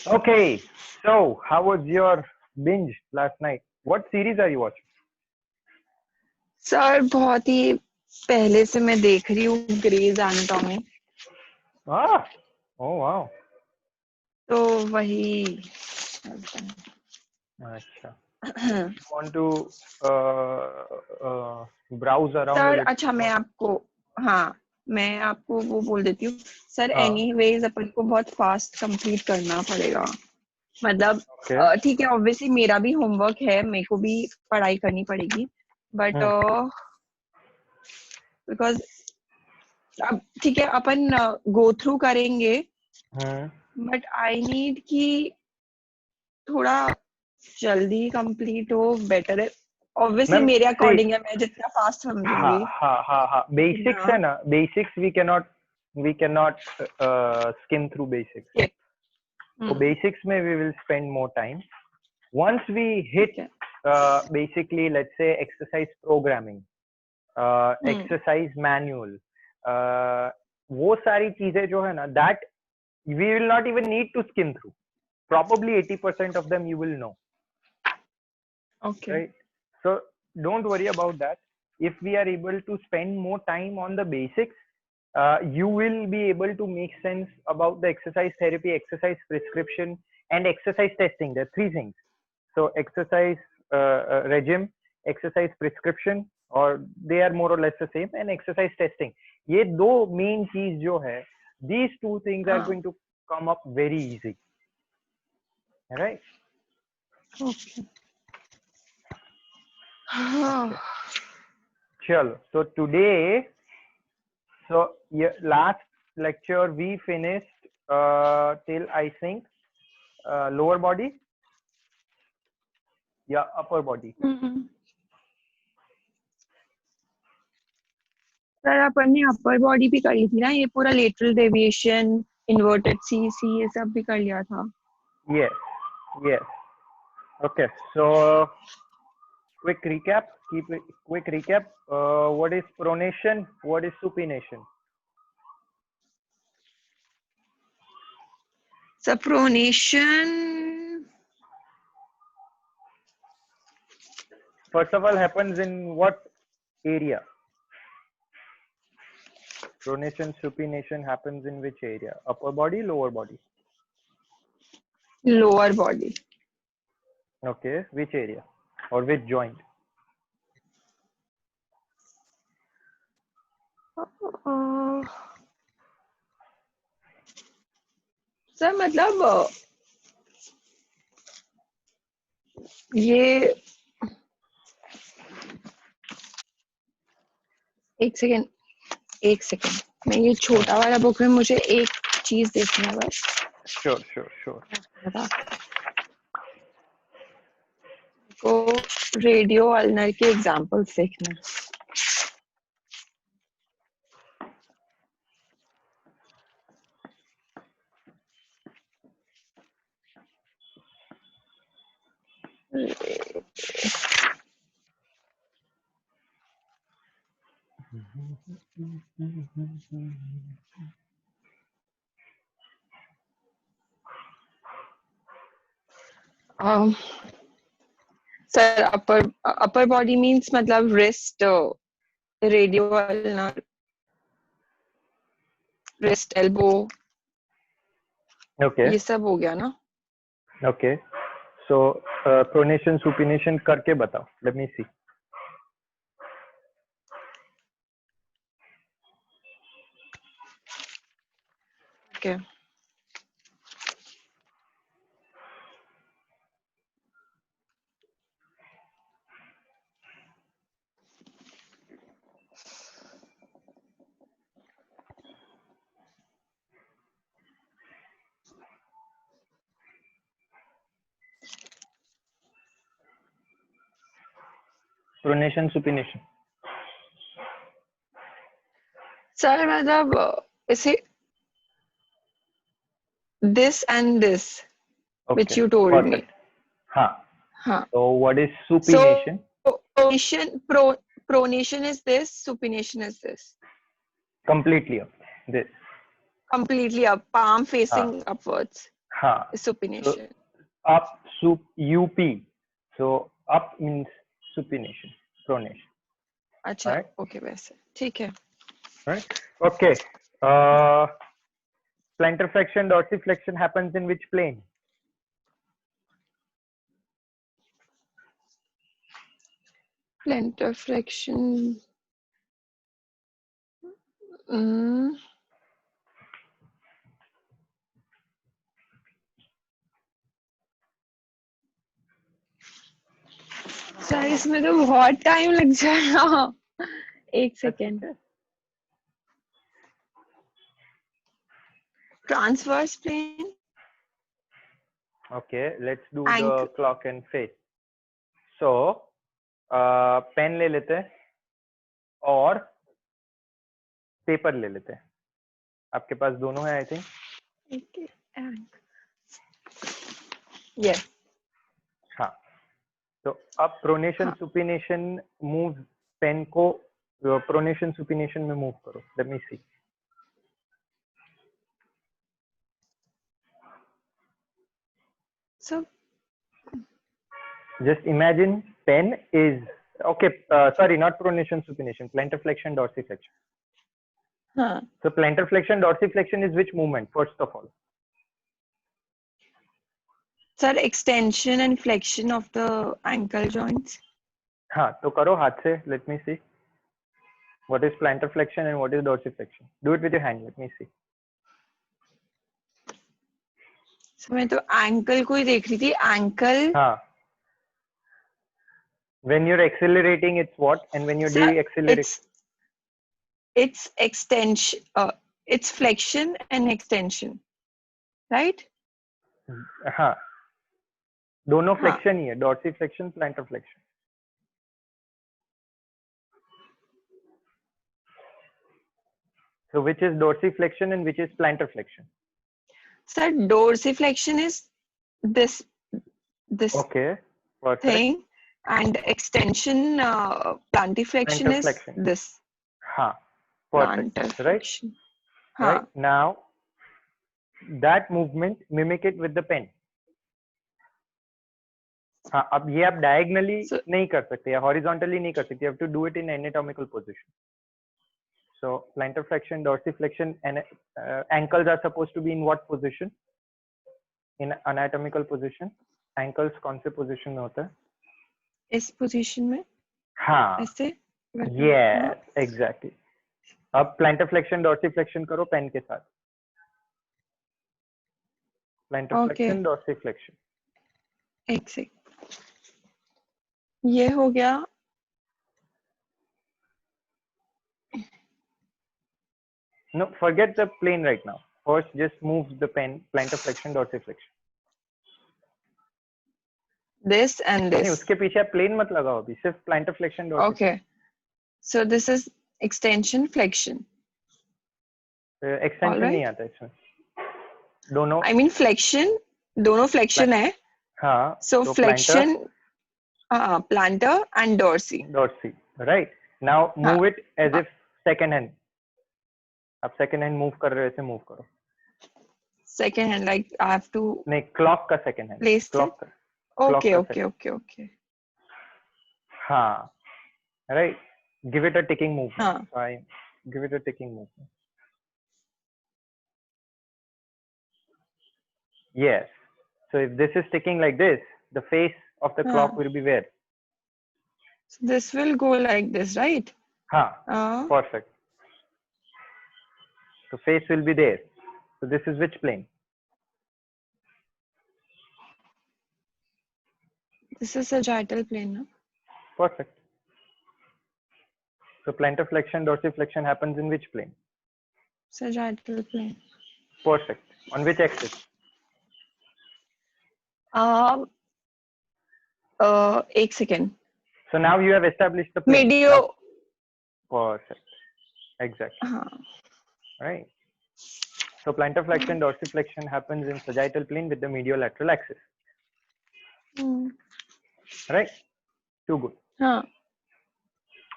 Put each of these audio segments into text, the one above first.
Okay, so how was your binge last night? What series are you watching? Sir बहुत ही पहले से मैं देख रही हूँ Grey's anatomy, Ah, oh wow. तो वही अच्छा. Want to browse around a sir little अच्छा more? मैं आपको वो बोल देती हूँ सर। हाँ. एनीवेज अपन को बहुत फास्ट कंप्लीट करना पड़ेगा, मतलब Okay. ठीक है, ऑब्वियसली मेरा भी होमवर्क है, मेरे को भी पढ़ाई करनी पड़ेगी, बट बिकॉज अब ठीक है अपन गो थ्रू करेंगे, बट आई नीड कि थोड़ा जल्दी कंप्लीट हो, बेटर है। ऑब्वियसली मैम मेरे see, अकॉर्डिंग है, मैं जितना फास्ट हाँ समझूंगी हाँ हाँ हाँ बेसिक्स उतना है ना basics we cannot skim through basics. skip। तो बेसिक्स में we will spend more time. Once we hit ठीक है। basically let's say exercise programming, exercise manual, वो सारी चीजें जो है ना that we will not even need to skim through. Probably 80% of them you will know, okay right? So don't worry about that. If we are able to spend more time on the basics, you will be able to make sense about the exercise therapy, exercise prescription, and exercise testing. There are three things. So exercise regime, exercise prescription, or they are more or less the same, and exercise testing. ये दो main चीज जो है, these two things are going to come up very easy, right? Okay Okay. Chalo. So today, last lecture we finished till I think lower body, yeah, upper body. Sir अपन ने upper body भी कर ली थी ना, ये पूरा lateral deviation, inverted सी ये सब भी कर लिया था। Yes, yes. Okay, so quick recap. Quick recap. What is pronation? What is supination? Sir pronation First of all, happens in what area? Pronation, supination happens in which area? Upper body, lower body? Lower body. Okay, which area or which joint? Sir मतलब ये एक second मैं ये छोटा वाला book में मुझे एक चीज देखनी है बस। Sure. को रेडियो अल्नर के एग्जांपल्स देखना। सर अपर बॉडी मींस मतलब wrist, radio ulnar, wrist elbow, Okay. ये सब हो गया ना। Okay. So pronation, supination करके बताओ. Let me see. Okay Pronation, supination. Sir मतलब इसे this and this which Okay. you told me। Perfect. हाँ. हाँ, So what is so supination? pronation is this, supination is this। Completely of this. completely up, palm हाँ facing upwards हाँ is so supination. up up so up means supination pronation अच्छा right okay वैसे ठीक है. right okay uh plantar flexion dorsiflexion happens in which plane? Plantar flexion. Mm, sir इसमें तो बहुत time लग जाएगा. एक That's second. okay. Transverse plane. Okay, let's do Ankle. the clock and face. So pen ले लेते हैं और पेपर ले लेते हैं. आपके पास दोनों है आई थिंक. Yes. हाँ तो अब प्रोनेशन हाँ. सुपिनेशन मूव पेन को प्रोनेशन सुपिनेशन में मूव करो. Let me C. So Just imagine pen is okay. Sorry, not pronation supination. Plantar flexion dorsiflexion. हाँ. So plantar flexion dorsiflexion is which movement first of all? Sir, extension and flexion of the ankle joints. हाँ तो करो हाथ से. Let me see. What is plantar flexion and what is dorsiflexion? Do it with your hand. Let me see. So मैं तो ankle को ही देख रही थी. Ankle. हाँ. When you're accelerating, it's what? And when you're Sir, deaccelerating, it's extension. It's flexion and extension, right? हाँ दोनों हाँ. फ्लेक्शन ही है. dorsiflexion, plantar flexion. So which is dorsiflexion and which is plantar flexion? Sir, dorsiflexion is this Okay, perfect. thing, and extension, plantarflexion Plantar is flexion. this. हाँ, perfect. Right, Plantarflexion. right. हाँ. Now that movement mimic it with the pen. हाँ अब ये आप diagonally So- नहीं कर सकते या horizontally नहीं कर सकते. You have to do it in anatomical position. So plantar flexion, dorsiflexion, and ankles are supposed to be in what position? In anatomical position. Ankles कौन से position में होता है? इस position में हाँ. ऐसे. Yes, exactly. अब plantar flexion, dorsiflexion करो पेन के साथ. Plantar Okay. flexion, dorsiflexion. एक सेक. ये हो गया. No, forget the plane right now. First, just move the pen, plantar flexion, dorsiflexion. This and नहीं this. उसके पीछे आप plane मत लगाओ अभी. सिर्फ plantar flexion, dorsiflexion. Okay. So this is extension, flexion. Extension Alright. नहीं आता इसमें. दोनों. I mean flexion. दोनों flexion है. हाँ. So flexion, plantar and dorsi. Dorsi. Right. Now move it as if second hand. आप second hand move कर रहे हो ऐसे move करो. Second hand, like I have to. नहीं clock का second hand. Place Clock का. Okay, clock okay, okay, okay. हाँ. Right. Give it a ticking movement. हाँ. Fine. Give it a ticking movement. Yes. So if this is ticking like this, the face of the clock will be where? So this will go like this, right? Perfect. So face will be there. So this is which plane? This is sagittal plane, no? Perfect. So plantar flexion, dorsiflexion happens in which plane? Sagittal plane. Perfect. On which axis? एक second. So now you have established the plane. Medio. Now, perfect. Exactly. Right. So plantar flexion, dorsiflexion happens in sagittal plane with the mediolateral axis. Right? Too good.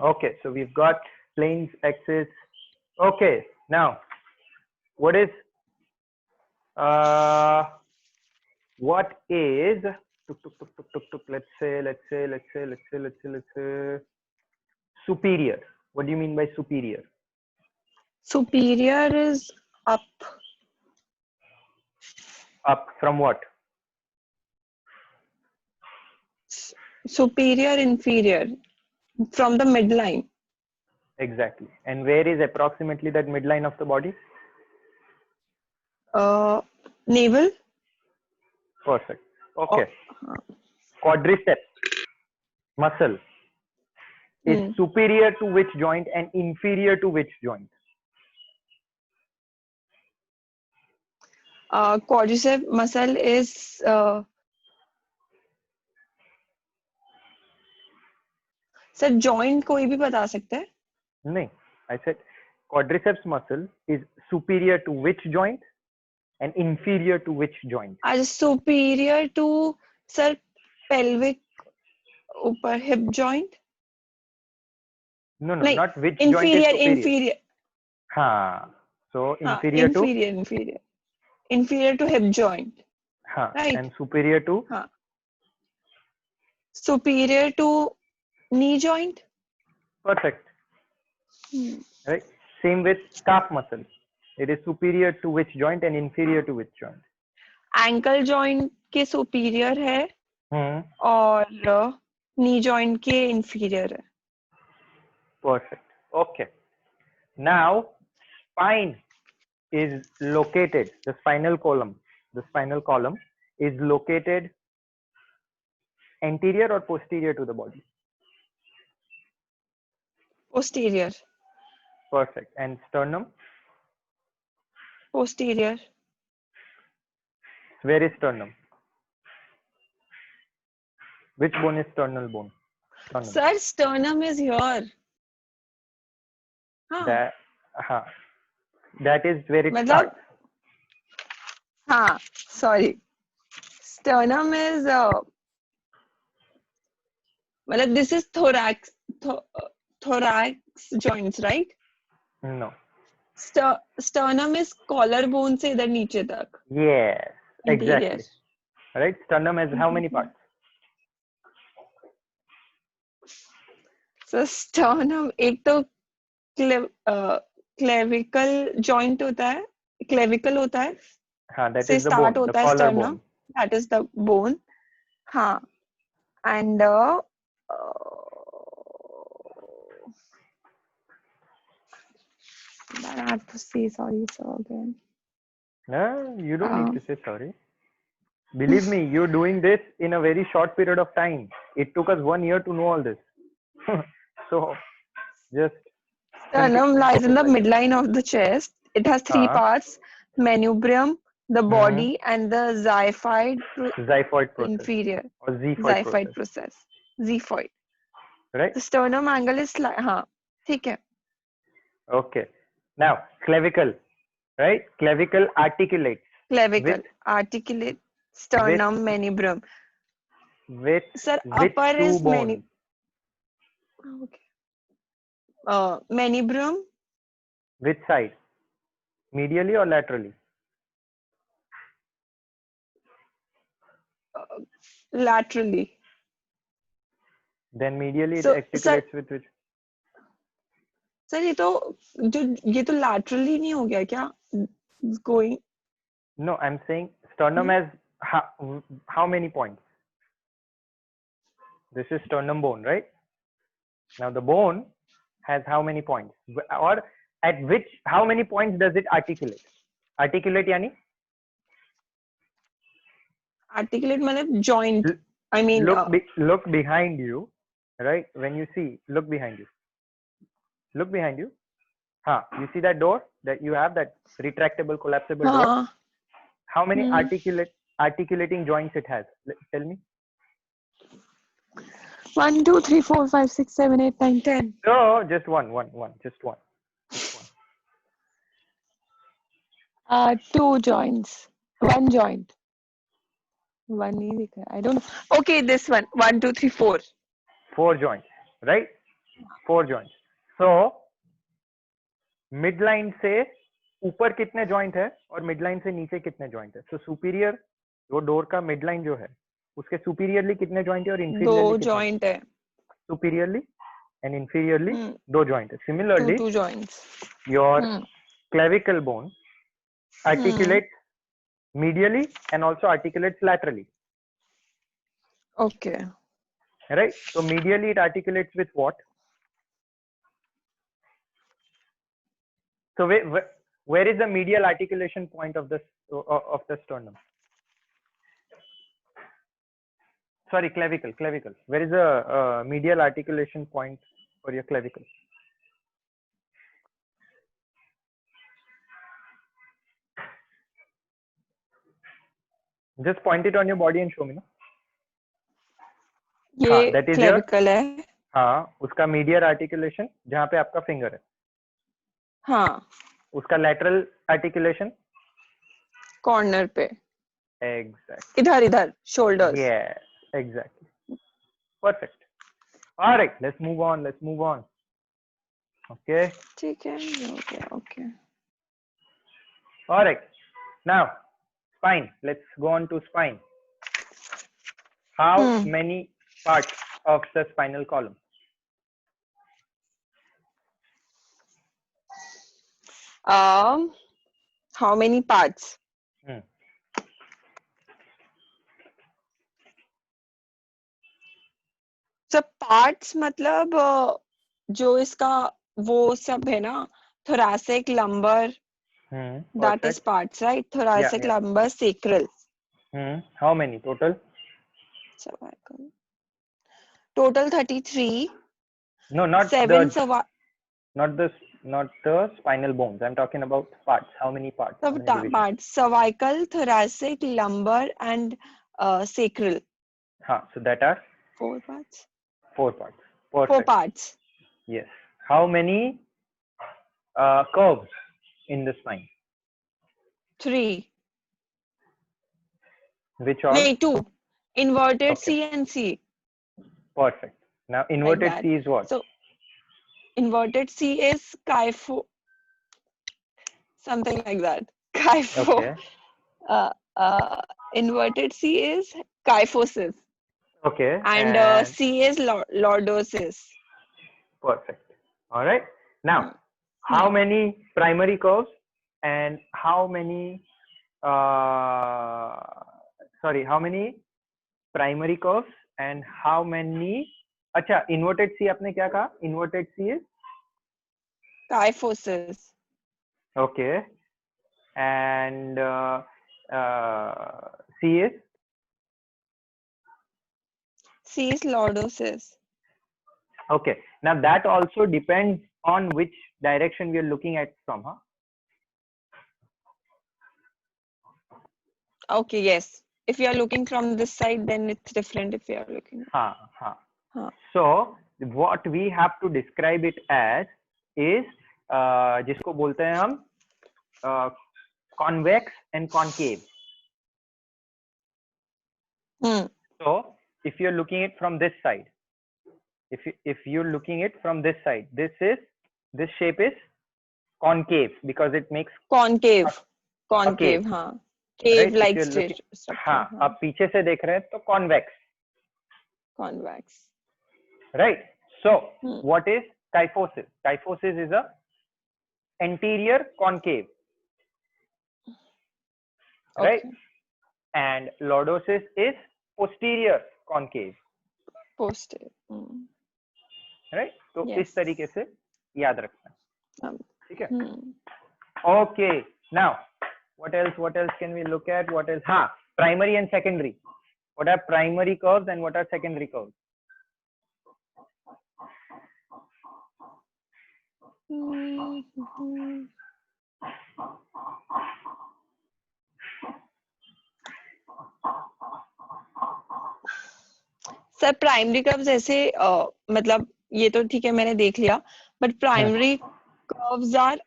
Okay, so we've got planes, axis. Okay, now what is What is, let's say superior? What do you mean by superior? Superior is up. Up from what? Superior, inferior. From the midline. Exactly. And where is approximately that midline of the body? Navel. Perfect. Okay. Quadriceps muscle is superior to which joint and inferior to which joint? Quadriceps muscle is sir joint कोई भी बता सकते हैं? नहीं, I said quadriceps muscle is superior to which joint and inferior to which joint? Superior to sir pelvic ऊपर hip joint? No, नहीं, not which inferior, joint is superior. inferior. हाँ, so inferior to? Inferior to hip joint. हाँ, right. And superior to? हाँ. Superior to knee joint. Perfect. Right. Same with calf muscle. It is superior to which joint and inferior to which joint? Ankle joint के superior है और knee joint के inferior है. Perfect. Okay. Now, spine is located, the spinal column is located anterior or posterior to the body? Posterior. Perfect. And sternum? Posterior. Where is sternum? Which bone is sternal bone? Sternum. Sir, sternum is here. That is where it starts. Sorry. Sternum is this is thorax joints, right? No. Sternum is collarbone से इधर नीचे तक. Yes, Interior. exactly. Right. Sternum has how many parts? So sternum एक तो clavicle joint होता है, clavicle होता है. That is the bone, the collarbone. That is the bone. And I have to say sorry sir again. No, you don't need to say sorry. Believe me, you're doing this in a very short period of time. It took us 1 year to know all this. So, just... Sternum lies in the midline of the chest. It has 3 parts: manubrium, the body, and the xiphoid process. Inferior. Or xiphoid process. Xiphoid. Right? The sternum angle is ठीक है. Okay. Now, clavicle. Right? Clavicle articulates. Articulate sternum, manubrium. With sir, upper is manubrium. Okay. Manubrium. Which side? Medially or laterally? Laterally. Then medially it articulates with which? Sir, ये तो laterally नहीं हो गया क्या? Going. No, I'm saying sternum has how many points? This is sternum bone, right? Now the bone has how many points? Or at which, how many points does it articulate? Articulate yani? Articulate means joint. I mean, look behind you, right? When you see, look behind you. Look behind you. You see that door that you have, that retractable, collapsible door? How many articulating joints it has? Tell me. 1, 2, 3, 4, 5, 6, 7, 8, 9, 10. No, just one. Just one. 2 joints. 1 joint. 1 I don't know. Okay, this one. 1, 2, 3, 4. 4 joints, right? 4 joints. So, midline से ऊपर कितने joint है और midline से नीचे कितने joint है? सो superior, वो डोर का मिडलाइन जो है उसके सुपीरियरली कितने जॉइंट है और इंफीरियरली दो कितने? जॉइंट है. Superiorly and inferiorly Hmm. दो जॉइंट है. Similarly Two joints. Your Hmm. clavicle bone articulates medially and also articulates laterally, Okay. right? So medially it articulates with what? So where is the medial articulation point of the sternum? Sorry, clavicle. Where is the medial articulation point for your clavicle? Just point it on your body and show me. No? ये that is clavicle है. हाँ, उसका medial articulation जहाँ पे आपका finger है. हाँ. उसका lateral articulation Corner पे. Exactly. इधर shoulders. Yes, exactly. Perfect. All right, let's move on. Okay. ठीक है. Okay. All right. Now, spine. Let's go on to spine. How many parts of the spinal column? How many parts? So parts मतलब जो इसका वो सब है ना, thoracic, lumbar, that is parts, right? Thoracic, lumbar, sacral. How many total? Cervical. Total 33. No, not 7 not the spinal bones. I'm talking about parts. How many parts? How many divisions? Parts: cervical, thoracic, lumbar, and sacral. So that are 4 parts. 4 parts. Perfect. 4 parts. Yes. How many curves in the spine? 3. Which are? No, 2. Inverted C and C. Perfect. Now inverted like C is what? So inverted C is kypho, something like that. Kypho. Okay. Inverted C is kyphosis. Okay. And C is lordosis. Perfect. All right. Now, how many primary curves and how many how many primary curves and how many? अच्छा, inverted C आपने क्या कहा? Inverted C is kyphosis. Okay. And C is? C is lordosis. Okay. Now that also depends on which direction we are looking at from, huh? Okay, yes. If you are looking from this side, then it's different if you are looking. So what we have to describe it as is जिसको बोलते हैं हम convex and concave. So if you're looking it from this side, if you're looking it from this side, this shape is concave because it makes concave. Cave, हाँ. Cave like structure. हाँ, आप पीछे से देख रहे हैं तो convex. Right. So what is kyphosis? Kyphosis is a anterior concave. Right. And lordosis is posterior concave. Posterior. Right. तो इस तरीके से याद रखना है. ठीक है. Okay. Now, what else can we look at? What else? Primary and secondary. What are primary curves and what are secondary curves? Sir primary curves ऐसे मतलब ये तो ठीक है मैंने देख लिया, बट प्राइमरी कर्व्स आर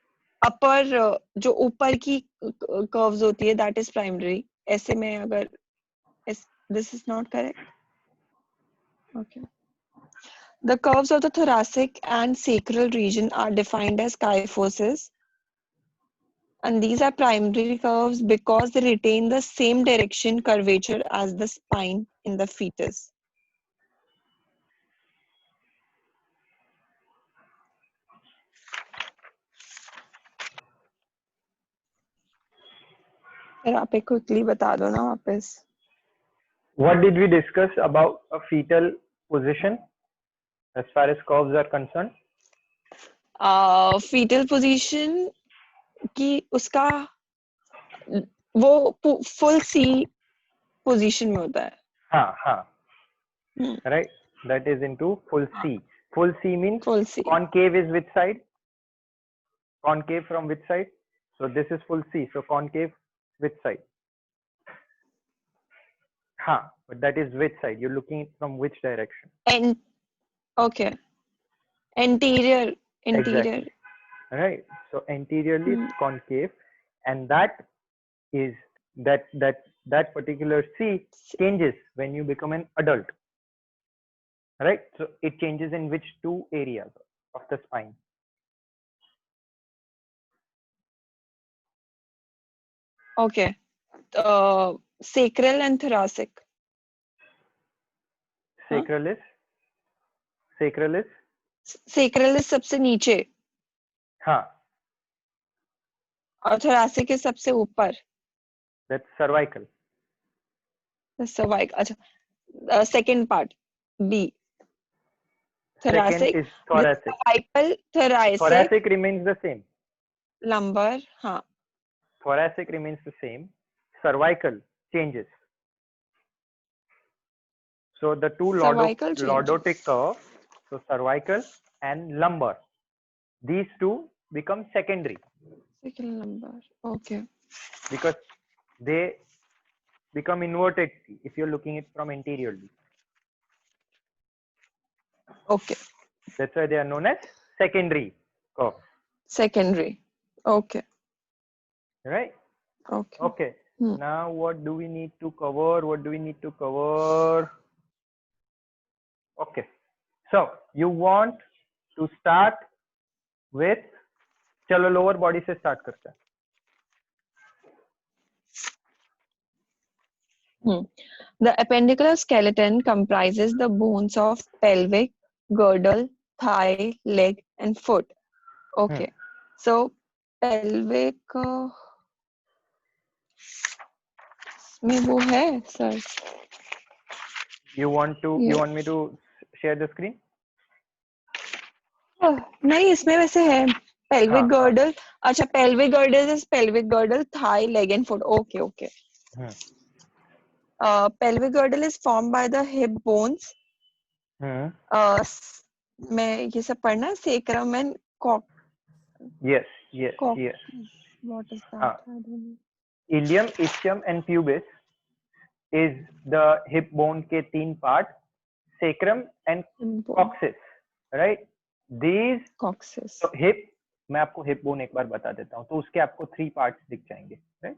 अपर, जो ऊपर की कर्व्स होती है दैट इज प्राइमरी. ऐसे में अगर this is not correct. Okay. The curves of the thoracic and sacral region are defined as kyphosis. And these are primary curves because they retain the same direction curvature as the spine in the fetus. फिर आप एक quickly बता दो ना वापस. What did we discuss about a fetal position as far as curves are concerned? Fetal position कि उसका वो full C position में होता है. हाँ. Right, that is into full C. Full C means Full C. concave is which side? Concave from which side? So this is full C. So concave which side? But that is which side? You're looking from which direction? Okay. Anterior. Exactly. Right. So anteriorly it's concave, and that is that particular C changes when you become an adult. Right. So it changes in which two areas of the spine? Okay. Sacral and thoracic. Sacral is? Sacral is सबसे नीचे. हाँ. और thoracic is सबसे ऊपर. That's cervical. The cervical. अच्छा. Second part. B. Thoracic. Second is thoracic. Cervical, thoracic. Thoracic remains the same. Lumbar. हाँ. Thoracic remains the same. Cervical changes. So the two lordotic curves, so cervical and lumbar, these two become secondary. Second lumbar. Okay. Because they become inverted if you're looking it from anteriorly. Okay. That's why they are known as secondary curves. Secondary. Okay. Right? Okay. Okay. Now what do we need to cover? Okay. So you want to start with, चलो lower body से start करते हैं. The appendicular skeleton comprises the bones of pelvic, girdle, thigh, leg, and foot. Okay. So pelvic में वो है sir. You want me to share the screen? नहीं इसमें वैसे है. Pelvic girdle. अच्छा pelvic girdle is pelvic girdle, thigh, leg, and foot. Okay. Pelvic girdle is formed by the hip bones. मैं ये सब पढ़ना sacrum and cock. Yes. What is that? I don't know. Ilium, ischium, and pubis is the hip bone के तीन part. Sacrum and coccyx, right? These coccyx. So hip, मैं आपको hip bone एक बार बता देता हूँ. तो उसके आपको 3 parts दिख जाएंगे, right?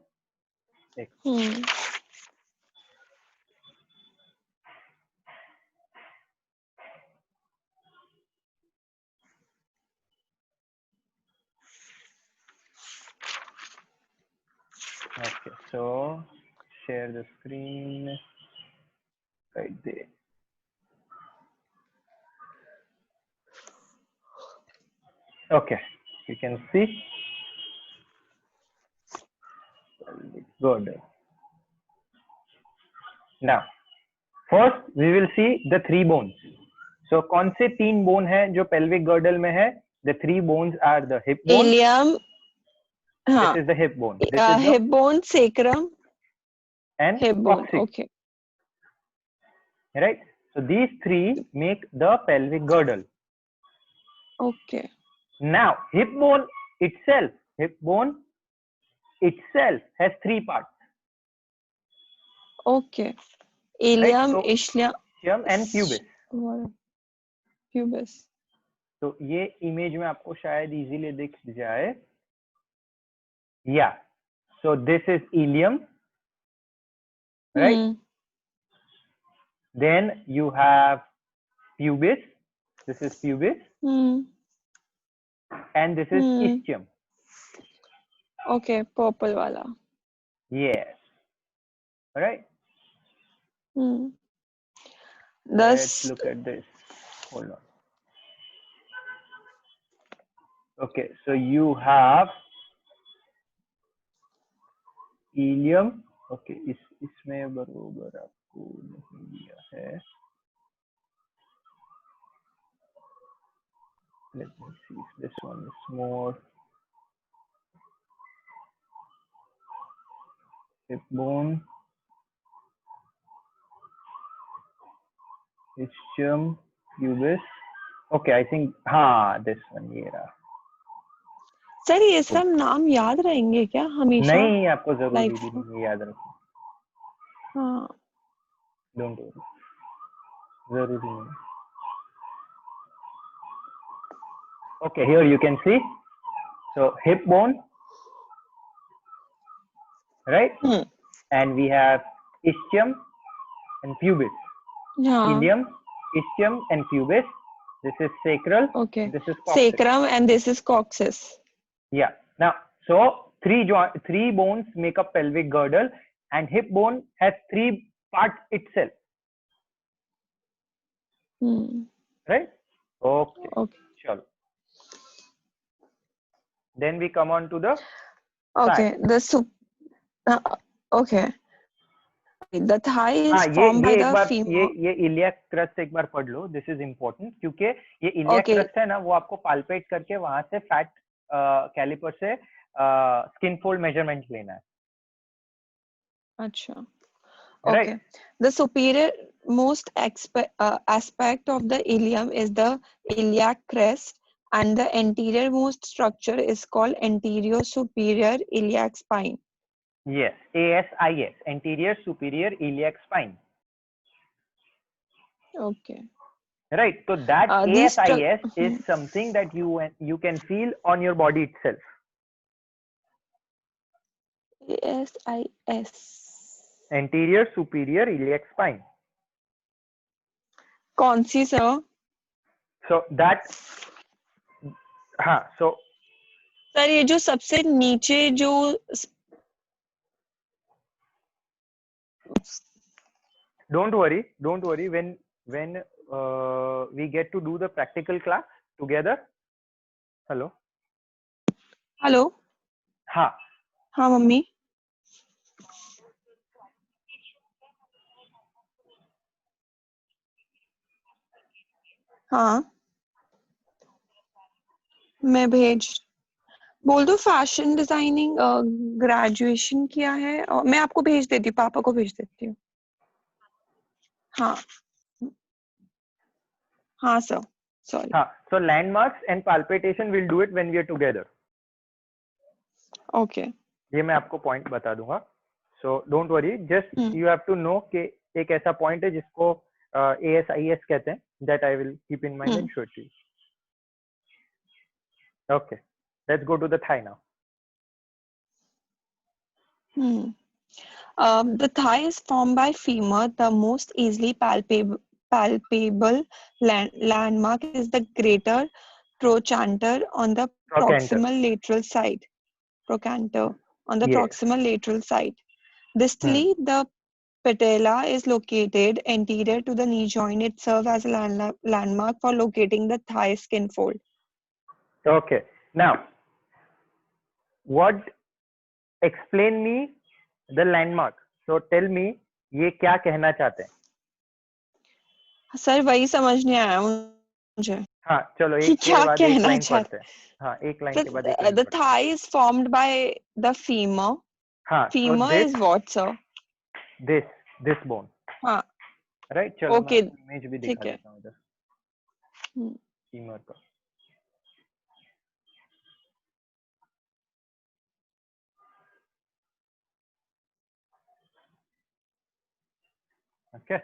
Okay, so share the screen right there. Okay, you can see. Good. Now, first we will see the 3 bones. So कौन से 3 bone हैं जो pelvic girdle में है? The 3 bones are the hip bone. Ilium. This is the hip bone. This is hip bone, sacrum, and hip bone. coccyx. Okay. Right. So these 3 make the pelvic girdle. Okay. Now hip bone itself has 3 parts. Okay. Ilium, right? So, ischium and pubis. Pubis. तो ये image में आपको शायद easily दिख जाए. Yeah. So this is ilium, right? Then you have pubis. This is pubis. And this is ischium. Okay, purple wala. Yes. All right. Let's look at this. Hold on. Okay, so you have ilium. Okay, इसमें बरोबर आपको नहीं दिया है. Let me see if this one is more. Hip bone, ischium, pubis. Okay, I think this one ये रहा. Sir ये सब नाम याद रहेंगे क्या हमेशा? नहीं, आपको जरूरी भी नहीं याद रखना. हाँ. Don't worry. जरूरी नहीं. Okay, here you can see. So hip bone, right? And we have ischium and pubis. Ilium, ischium and pubis. This is sacral. Okay. This is coccyx. Sacrum and this is coccyx. Yeah. Now, so three bones make up pelvic girdle, and hip bone has 3 parts itself. Right? Okay. Sure. Then we come on to the okay. thigh. Okay. The thigh is formed by the femur. ये iliac crust एक बार पढ़ लो. This is important क्योंकि ये iliac crust है ना, वो आपको palpate करके वहां से fat caliper से skin fold measurement लेना है. अच्छा. Okay. Right. The superior most aspect of the ilium is the iliac crest, and the anterior most structure is called anterior superior iliac spine. Yes, ASIS, anterior superior iliac spine. Okay. Right. So that ASIS is something that you can feel on your body itself. ASIS. Anterior superior iliac spine. कौन सी sir? So that so sir ये जो सबसे नीचे जो don't worry when we get to do the practical class together. Hello हाँ mummy. हाँ मैं बोल दो फैशन डिजाइनिंग ग्रेजुएशन किया है और मैं आपको भेज देती हूँ, पापा को भेज देती हूँ. हाँ sir, sorry. so landmarks and palpation we'll do it when we are together. Okay. ये मैं आपको पॉइंट बता दूंगा. So don't worry, just you have to know कि एक ऐसा पॉइंट है जिसको ASIS कहते हैं. That I will keep in mind and show it to you. Okay, let's go to the thigh now. The thigh is formed by femur. The most easily palpable landmark is the greater trochanter on the proximal lateral side. Trochanter on the proximal lateral side. Distally, the patella is located anterior to the knee joint. It serves as a landmark for locating the thigh skin fold. Okay. Now, explain me the landmark. So tell me, ये क्या कहना चाहते हैं? Sir वही समझ नहीं आया मुझे. हाँ चलो एक के बाद एक लाइन पढ़ते हैं. हाँ एक लाइन के बाद एक line. The thigh is formed by the femur. हाँ. Femur is what, sir? This bone. हाँ. Right. चलो okay. मैं इमेज भी दिखा देता हूँ इधर. femur का. Okay,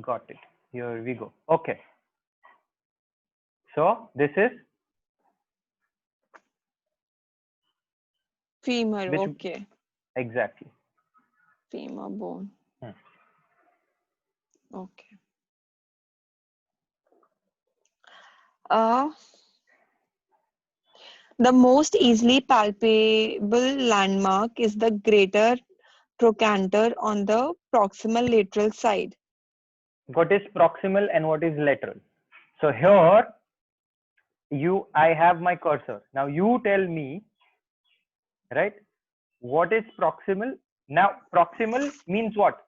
got it. Here we go. Okay, so this is femur. Okay, exactly. Femur bone. Okay. The most easily palpable landmark is the greater trochanter on the proximal lateral side. What is proximal and what is lateral? So here I have my cursor. Now you tell me, right? What is proximal? Now proximal means what?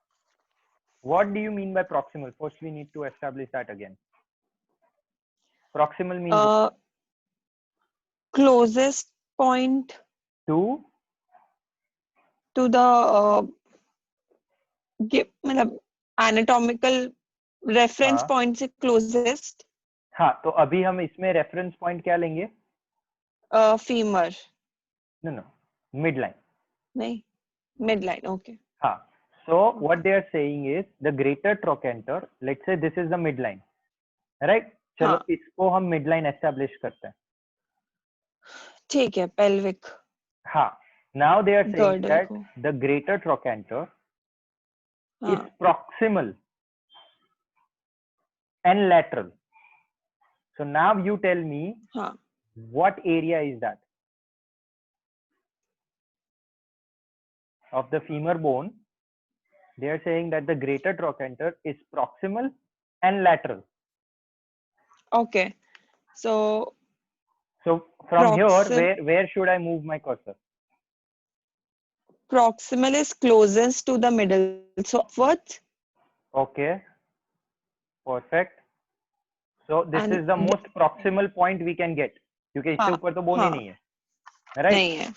What do you mean by proximal? First we need to establish that again. Proximal means what? Closest point To the anatomical reference point से closest. हाँ, तो अभी हम इसमें reference point क्या लेंगे? Femur. No, midline. नहीं, midline. Okay. हाँ. So what they are saying is the greater trochanter. Let's say this is the midline, right? चलो इसको हम midline establish करते हैं. ठीक है, pelvic. हाँ. Now they are saying that the greater trochanter is proximal and lateral. So now you tell me what area is that of the femur bone? They are saying that the greater trochanter is proximal and lateral. Okay. So from here, where should I move my cursor? Proximal is closest to the middle. So upwards. Okay. Perfect. So this is the most proximal point we can get. क्योंकि इससे ऊपर तो bone ही नहीं है. Right? नहीं है.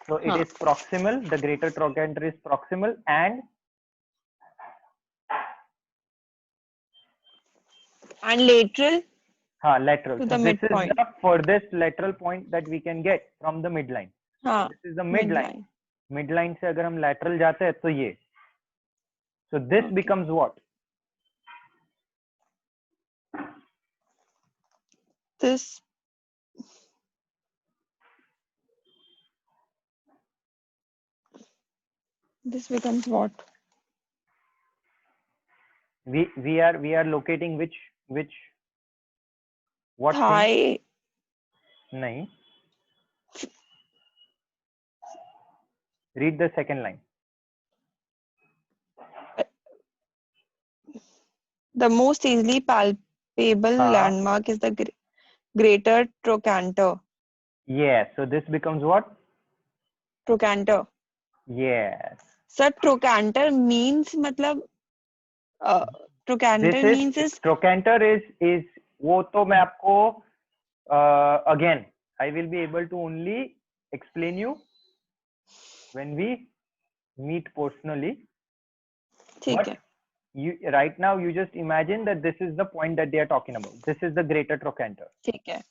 So it is proximal. The greater trochanter is proximal and lateral. Lateral. So this is the furthest lateral point that we can get from the midline. This is the midline. Midline से अगर हम lateral जाते हैं तो ये. So this becomes what? This becomes what? We are locating which what thigh? नहीं. Read the second line. The most easily palpable landmark is the greater trochanter. Yes. So this becomes what? Trochanter. Yes. Sir, trochanter means मतलब trochanter means is trochanter is वो तो मैं आपको again I will be able to only explain you when we meet personally. ठीक है. Right now you just imagine that this is the point that they are talking about. This is the greater trochanter. ठीक है.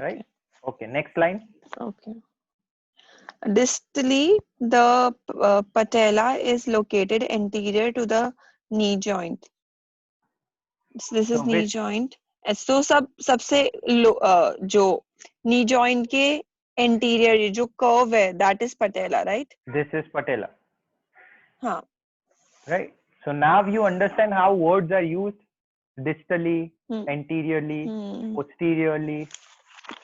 Right? Okay, next line. Okay. Distally, the patella is located anterior to the knee joint. So this is knee joint. So सबसे जो knee joint के anterior जो curve है, that is patella, right? This is patella. हाँ. Right. So now you understand how words are used: distally, anteriorly, posteriorly,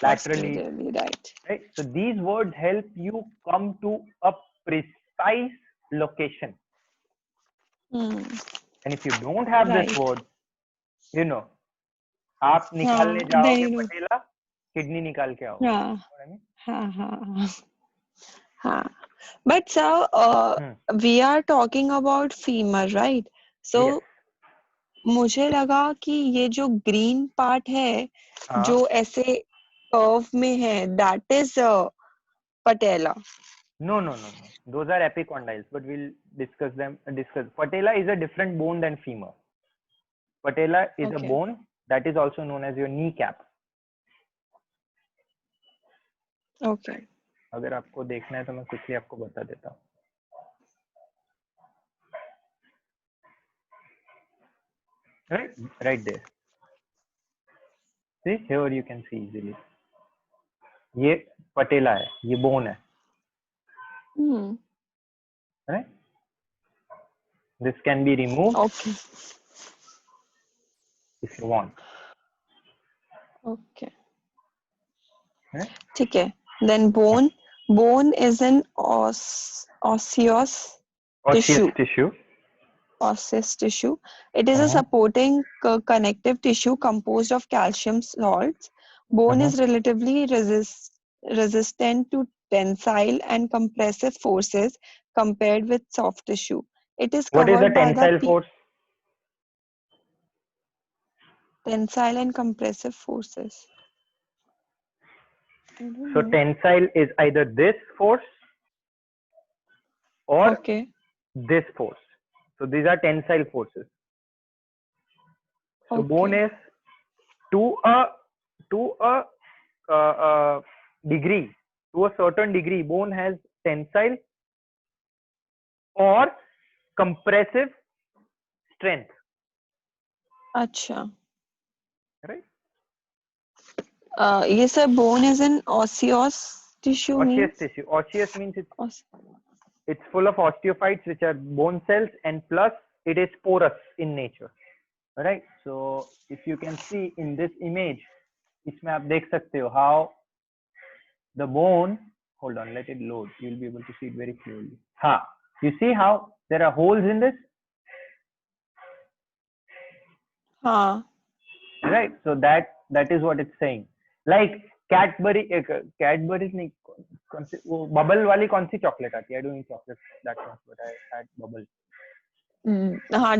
laterally. Right. So these words help you come to a precise location. And if you don't have this word, you know, आप निकालने जाओगे पटेला, kidney निकाल के आओगे. हाँ. But sir, we are talking about femur, right? So yes. मुझे लगा कि ये जो green part है, जो ऐसे curve में है, that is patella. No. Those are epicondyles, but we'll discuss them. Patella is a different bone than femur. Patella is a bone that is also known as your kneecap. Okay. अगर आपको देखना है तो मैं quickly आपको बता देता हूँ. Right there. See, here you can see easily. ये patella है, ये bone है. Right? This can be removed. Okay. If you want. Okay. ठीक है. Then bone is an osseous tissue. Osseous tissue. It is a supporting connective tissue composed of calcium salts. Bone is relatively resistant to tensile and compressive forces compared with soft tissue. It is What is the covered by tensile the force? tensile and compressive forces. So tensile is either this force or this force. So these are tensile forces. So bone is to a degree, to a certain degree, bone has tensile or compressive strength. Acha. Right? Yes, sir. Bone is an osseous tissue. Osseous tissue. Osseous means it's full of osteophytes, which are bone cells, and plus it is porous in nature. Right? So if you can see in this image, इसमें आप देख सकते हो how the bone. Hold on, let it load. You'll be able to see it very clearly. You see how there are holes in this? Right. So that is what it's saying. Like Cadbury नहीं वो bubble वाली कौन सी chocolate आती है? I don't eat chocolate that much, but I had bubble.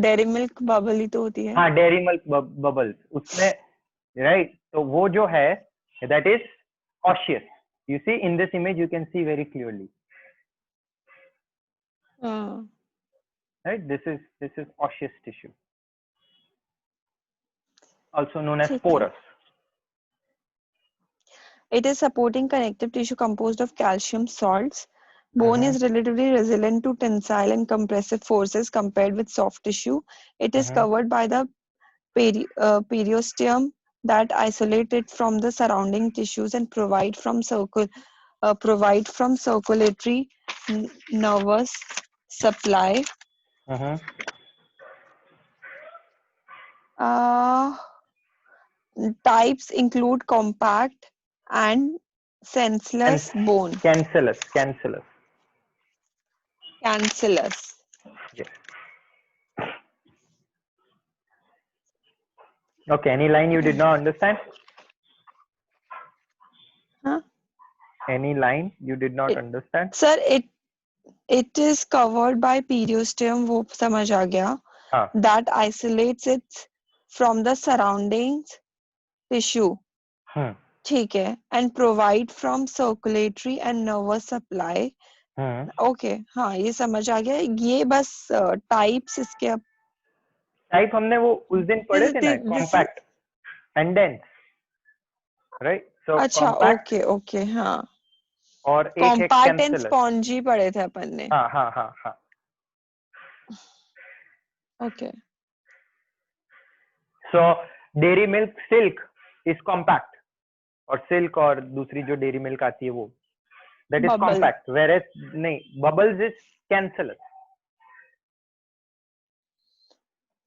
Dairy milk bubble ही तो होती है. Dairy milk bubbles उसमें, right? तो वो जो है, that is osseous. You see in this image, you can see very clearly. Right? This is osseous tissue, also known as porous. It is supporting connective tissue composed of calcium salts. Bone is relatively resilient to tensile and compressive forces compared with soft tissue. It is covered by the periosteum that isolate it from the surrounding tissues and provide from circulatory nervous supply. Types include compact and cancellous bone. Cancellous. Yes. Okay. Any line you did not understand? Any line you did not understand? Sir, it is covered by periosteum. वो समझ आ गया. That isolates it from the surroundings tissue. ठीक है. And provide from circulatory and nervous supply. Okay. हाँ, ये समझ आ गया. ये बस types इसके टाइप हमने वो उस दिन पढ़े थे ना, compact and dense, right? So अच्छा, okay, हाँ. और एक compact and spongy पढ़े थे अपन ने. हाँ. Okay. So dairy milk silk is compact, और silk और दूसरी जो dairy milk आती है वो, that is compact, whereas नहीं, bubbles is cancellous.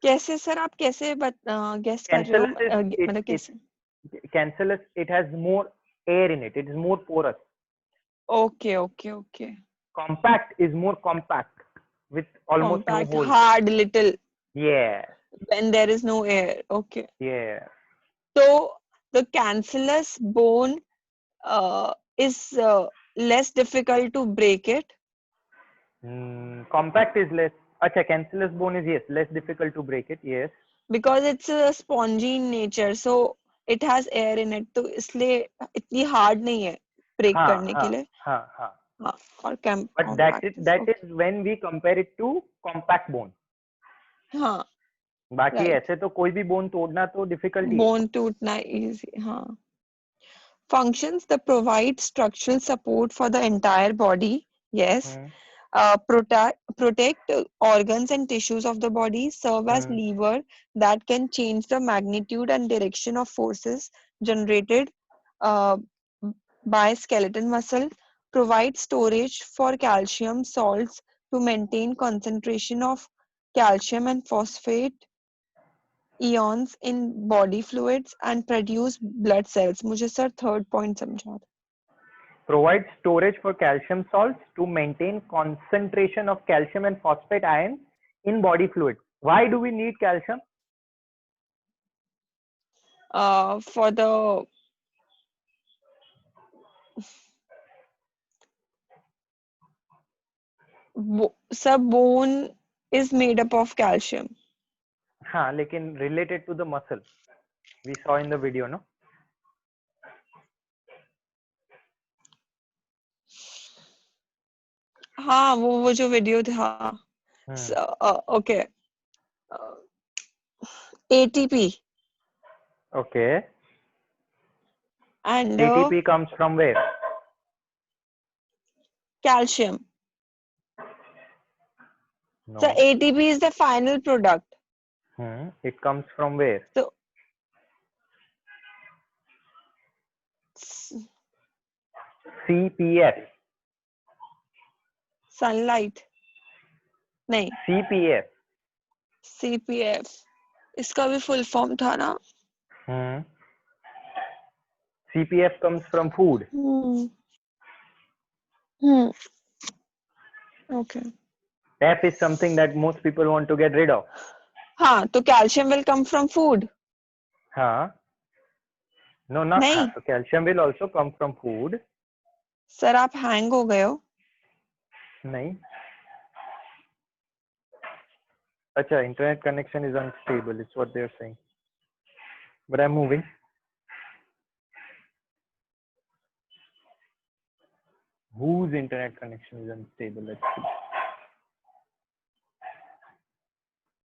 कैसे सर, आप कैसे guess कर रहे हो? मतलब कैसे? Cancellous, it has more air in it. It is more porous. Okay. Compact is more compact with almost no holes. Hard little. Yeah. When there is no air. Okay. Yeah. So the cancellous bone is less difficult to break it. Compact is less. Acha, cancellous bone is less difficult to break it. Yes. Because it's a spongy in nature, so it has air in it, तो इसलिए इतनी hard नहीं है break करने के लिए. हाँ. और but that is when we compare it to compact bone. हाँ. बाकी ऐसे तो कोई भी bone तोड़ना तो difficult ही है. Bone टूटना easy. हाँ. Functions that provide structural support for the entire body. Yes. Protect organs and tissues of the body, serve as lever that can change the magnitude and direction of forces generated by skeletal muscle, provide storage for calcium salts to maintain concentration of calcium and phosphate ions in body fluids and produce blood cells. मुझे sir third point समझा. provides storage for calcium salts to maintain concentration of calcium and phosphate ions in body fluid. Why do we need calcium? For the bone is made up of calcium. हाँ, लेकिन related to the muscle we saw in the video, no? हाँ, वो जो video था. Okay. ATP. Okay. And ATP comes from where? Calcium. No. So ATP is the final product. It comes from where? So CPF. Sunlight. नहीं. CPF. CPF. इसका भी full form था ना? CPF comes from food. Okay. F is something that most people want to get rid of. हाँ, तो calcium will come from food. हाँ. No, not नहीं. हाँ. So calcium will also come from food. Sir, आप hang हो गए हो? नहीं. अच्छा, internet connection is unstable. It's what they're saying. But I'm moving. Whose internet connection is unstable? Let's see.